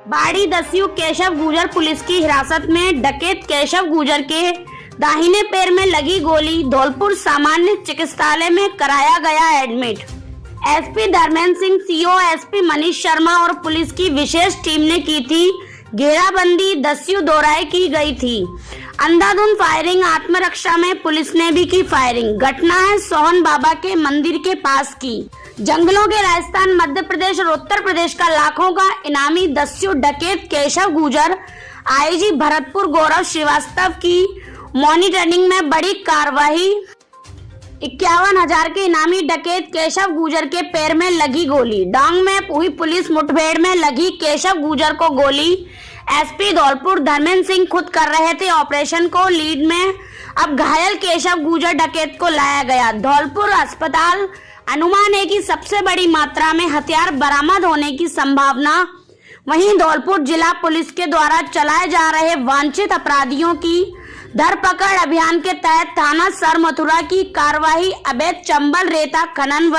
बाड़ी दस्यु केशव गुर्जर पुलिस की हिरासत में। डकैत केशव गुर्जर के दाहिने पैर में लगी गोली, धौलपुर सामान्य चिकित्सालय में कराया गया admit. SP Dharmendra Singh, CO SP Manish Sharma और पुलिस की विशेष टीम ने की थी घेराबंदी। दस्यु दोराय की गई थी अंधाधुंध फायरिंग। आत्मरक्षा में पुलिस ने भी की फायरिंग। घटना है सोहन बाबा के मंदिर के पास की। जंगलों के राजस्थान, मध्य प्रदेश और उत्तर प्रदेश का लाखों का इनामी दस्यु डकैत केशव गुर्जर आईजी भरतपुर गौरव श्रीवास्तव की मॉनिटरिंग में बड़ी कार्रवाई। 51,000 के इनामी डकैत केशव गुर्जर के पैर में लगी गोली। डांग में हुई पुलिस मुठभेड़ में लगी केशव गुर्जर को गोली। एसपी धौलपुर धर्मेंद्र सिंह खुद कर रहे थे ऑपरेशन को लीड में। अब घायल केशव गुर्जर डकैत को लाया गया धौलपुर अस्पताल। अनुमान है कि सबसे बड़ी मात्रा में हथियार बरामद होने की संभावना। वहीं धौलपुर जिला पुलिस के द्वारा चलाए जा रहे वांछित अपराधियों की धरपकड़ अभियान के तहत थाना सर मथुरा की कार्रवाई। अवैध चंबल रेता खनन व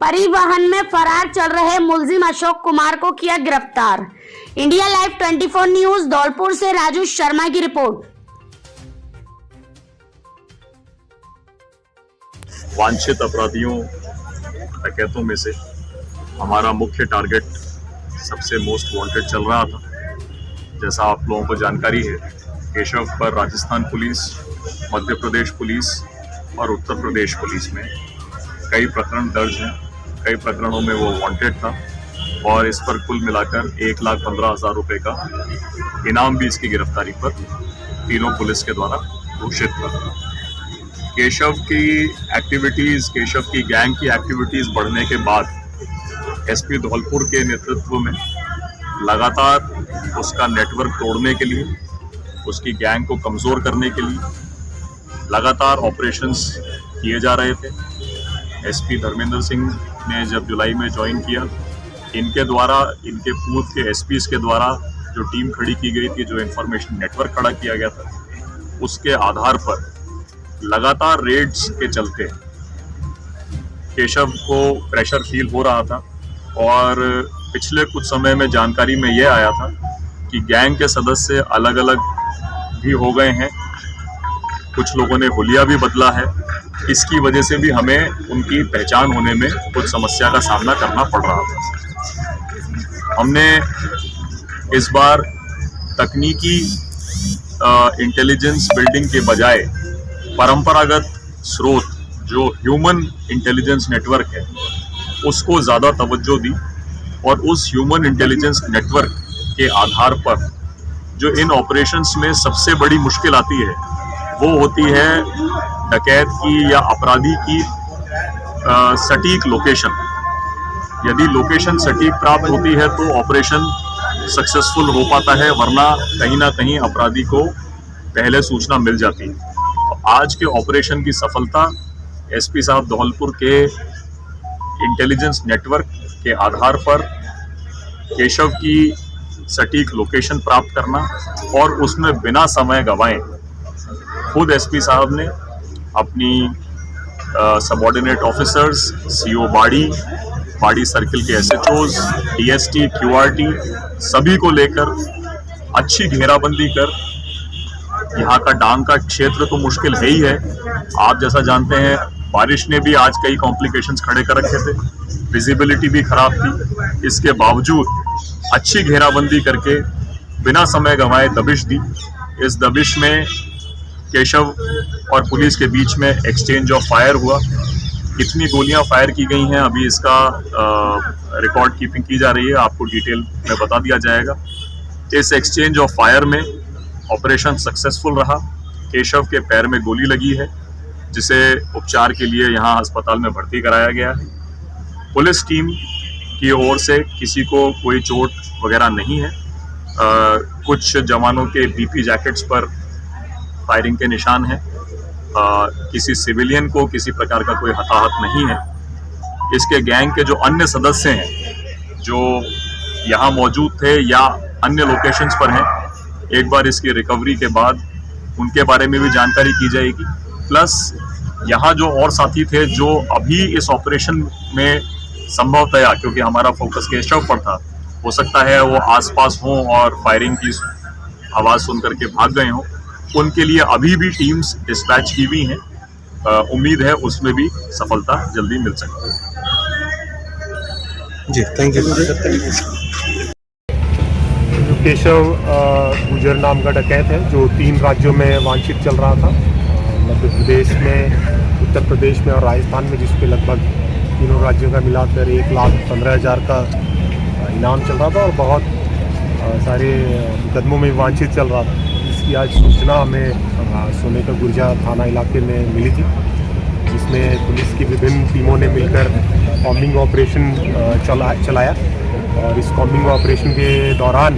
परिवहन में फरार चल रहे मुलजिम अशोक कुमार को किया गिरफ्तार। इंडिया लाइव 24 न्यूज धौलपुर से राजू शर्मा की रिपोर्ट। वांछित अपराधियों डकैतों में से हमारा मुख्य टारगेट सबसे मोस्ट वांटेड चल रहा था। जैसा आप लोगों को जानकारी है, केशव पर राजस्थान पुलिस, मध्य प्रदेश पुलिस और उत्तर प्रदेश पुलिस में कई प्रकरण दर्ज हैं। कई प्रकरणों में वो वांटेड था और इस पर कुल मिलाकर 1,15,000 रुपये का इनाम भी इसकी गिरफ्तारी पर तीनों पुलिस के द्वारा घोषित था। केशव की एक्टिविटीज़, केशव की गैंग की एक्टिविटीज़ बढ़ने के बाद एसपी धौलपुर के नेतृत्व में लगातार उसका नेटवर्क तोड़ने के लिए, उसकी गैंग को कमज़ोर करने के लिए लगातार ऑपरेशंस किए जा रहे थे। एसपी धर्मेंद्र सिंह ने जब जुलाई में ज्वाइन किया, इनके द्वारा, इनके पूर्व के एसपीज़ के द्वारा जो टीम खड़ी की गई थी, जो इंफॉर्मेशन नेटवर्क खड़ा किया गया था, उसके आधार पर लगातार रेड्स के चलते केशव को प्रेशर फील हो रहा था। और पिछले कुछ समय में जानकारी में ये आया था कि गैंग के सदस्य अलग अलग भी हो गए हैं, कुछ लोगों ने हुलिया भी बदला है। इसकी वजह से भी हमें उनकी पहचान होने में कुछ समस्या का सामना करना पड़ रहा था। हमने इस बार तकनीकी इंटेलिजेंस बिल्डिंग के बजाय परंपरागत स्रोत जो ह्यूमन इंटेलिजेंस नेटवर्क है उसको ज़्यादा तवज्जो दी और उस ह्यूमन इंटेलिजेंस नेटवर्क के आधार पर जो इन ऑपरेशंस में सबसे बड़ी मुश्किल आती है वो होती है डकैत की या अपराधी की सटीक लोकेशन। यदि लोकेशन सटीक प्राप्त होती है तो ऑपरेशन सक्सेसफुल हो पाता है, वरना कहीं ना कहीं अपराधी को पहले सूचना मिल जाती है। आज के ऑपरेशन की सफलता एसपी साहब धौलपुर के इंटेलिजेंस नेटवर्क के आधार पर केशव की सटीक लोकेशन प्राप्त करना और उसमें बिना समय गंवाए खुद एसपी साहब ने अपनी सबऑर्डिनेट ऑफिसर्स, सीओ बाड़ी सर्किल के एसएचओज, डीएसटी, क्यूआरटी सभी को लेकर अच्छी घेराबंदी कर, यहाँ का डांग का क्षेत्र तो मुश्किल है ही है। आप जैसा जानते हैं, बारिश ने भी आज कई कॉम्प्लिकेशंस खड़े कर रखे थे, विजिबिलिटी भी खराब थी। इसके बावजूद अच्छी घेराबंदी करके बिना समय गंवाए दबिश दी। इस दबिश में केशव और पुलिस के बीच में एक्सचेंज ऑफ फायर हुआ। कितनी गोलियां फायर की गई हैं अभी इसका रिकॉर्ड कीपिंग की जा रही है, आपको डिटेल में बता दिया जाएगा। इस एक्सचेंज ऑफ फायर में ऑपरेशन सक्सेसफुल रहा। केशव के पैर में गोली लगी है जिसे उपचार के लिए यहाँ अस्पताल में भर्ती कराया गया है। पुलिस टीम की ओर से किसी को कोई चोट वगैरह नहीं है। कुछ जवानों के बीपी जैकेट्स पर फायरिंग के निशान हैं। किसी सिविलियन को किसी प्रकार का कोई हताहत नहीं है। इसके गैंग के जो अन्य सदस्य हैं जो यहाँ मौजूद थे या अन्य लोकेशंस पर हैं, एक बार इसकी रिकवरी के बाद उनके बारे में भी जानकारी की जाएगी। प्लस यहाँ जो और साथी थे जो अभी इस ऑपरेशन में संभवतया, क्योंकि हमारा फोकस केशव पर था, हो सकता है वो आसपास हों और फायरिंग की आवाज़ सुन करके भाग गए हों। उनके लिए अभी भी टीम्स डिस्पैच की हुई हैं। उम्मीद है उसमें भी सफलता जल्दी मिल सकती है। जी, थैंक यू। केशव गुजर नाम का डकैत है जो 3 राज्यों में वांछित चल रहा था, मध्य प्रदेश में, उत्तर प्रदेश में और राजस्थान में, जिसपे लगभग तीनों राज्यों का मिलाकर 1,15,000 का इनाम चल रहा था और बहुत सारे मुकदमों में वांछित चल रहा था। इसकी आज सूचना हमें सोने का गुर्जा थाना इलाके में मिली थी, जिसमें पुलिस की विभिन्न टीमों ने मिलकर कॉम्बिंग ऑपरेशन चलाया और इस कॉम्बिंग ऑपरेशन के दौरान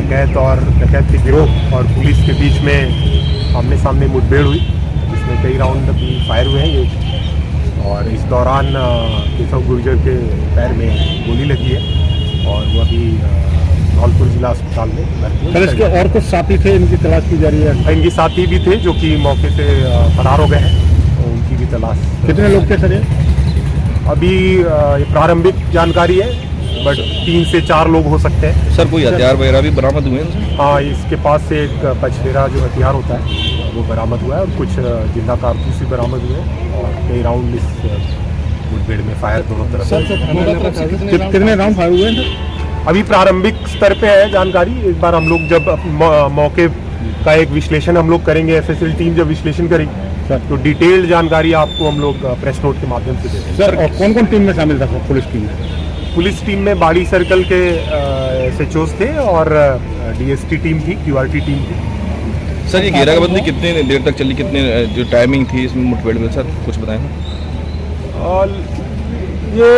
डकैत के गिरोह और पुलिस के बीच में आमने सामने मुठभेड़ हुई, जिसमें कई राउंड भी फायर हुए हैं ये, और इस दौरान केशव गुर्जर के पैर में गोली लगी है और वो अभी धौलपुर जिला अस्पताल में भर्ती है। इसके और कुछ साथी थे, इनकी तलाश की जा रही है। इनके साथी भी थे जो कि मौके से फरार हो गए हैं, तो उनकी भी तलाश। कितने लोग थे सर? अभी ये प्रारंभिक जानकारी है, बट 3 से 4 लोग हो सकते हैं। सर कोई हथियार वगैरह भी बरामद हुए हैं? हाँ, इसके पास से एक पचलेरा जो हथियार होता है वो बरामद हुआ है और कुछ जिंदा कारतूस भी बरामद हुए हैं और कई राउंड इस मुठभेड़ में फायर दोनों तरफ से। कितने राउंड फायर हुए हैं? अभी प्रारंभिक स्तर पे है जानकारी। एक बार हम लोग जब मौके का एक विश्लेषण हम लोग करेंगे, एफएसएल टीम जब विश्लेषण करेगी तो डिटेल्ड जानकारी आपको हम लोग प्रेस नोट के माध्यम से देंगे। सर और कौन कौन टीम में शामिल था सर? पुलिस टीम में बाड़ी सर्कल के SHOs थे और DST टीम थी, QRT टीम थी। सर ये घेराबंदी कितने देर तक चली, कितने जो टाइमिंग थी इसमें मुठभेड़ में, सर कुछ बताएं? और ये